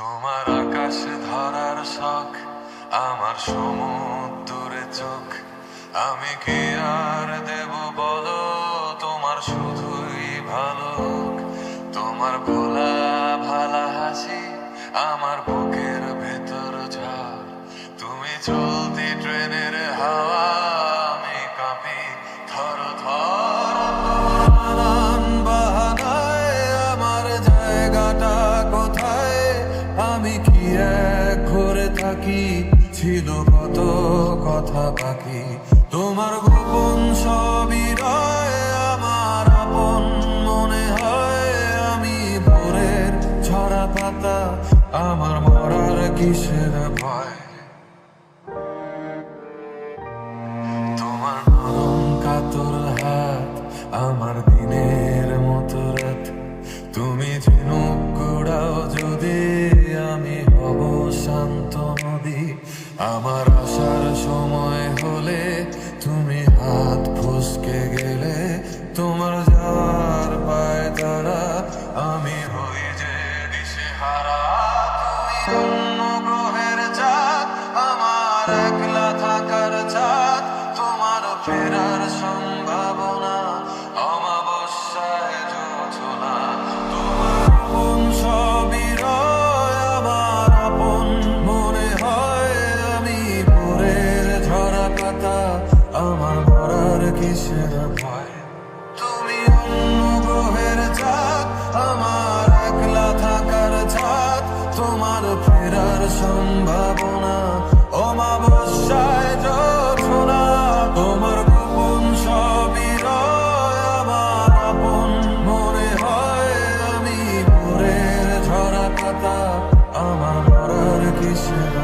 তোমার আকাশ ধরার শখ, আমার সমুদ্রে চোখ। আমি কি আর দেব বলো, তোমার শুধুই ভালো হোক। তোমার ভোলা ভালা হাসি আমার বুকের ভেতর ঝড়। তুমি চলতি ট্রেনের হাওয়া, আমি কাঁপি থর থর। নানান বাহানায় আমার জায়গাটা কোথায়, আমি কি এক ঘরে থাকি, ছিল কত কথা বাকি। তোমার গোপন সবই রয় আমার আপন মনে হয়। আমি ভোরের ঝরা পাতা, আমার মরার কিসের ভয়। তোমার নরম কাতর হাত, আমার দিনের মতো রাত। তুমি ঝিনুক কুড়াও যদি, আমি হব শান্ত নদী। আমার আসার সময় হলে তুমি হাত ফসকে গেলে, তোমার যাওয়ার পায় তারা, আমি হই যে দিশেহারা। তুমি অন্য গ্রহের চাঁদ, আমার একলা থাকার চাঁদ। তোমার ফেরার সম্ভাবনা, অমাবস্যায় জোছনা। তোমার আপন সবই রয় আমার আপন মনে হয়। আমি ভোরের ঝরা পাতা, আমার মরার কিসের ভয়। তুমি অন্য গ্রহের চাঁদ, আমার একলা থাকার চাঁদ। তোমার ফেরার সম্ভাবনা, অমাবস্যায় জোছনা। তোমার গোপন সবই রয় আমার আপন মনে হয়। আমি ভোরের ঝরা পাতা, আমার মরার কিসের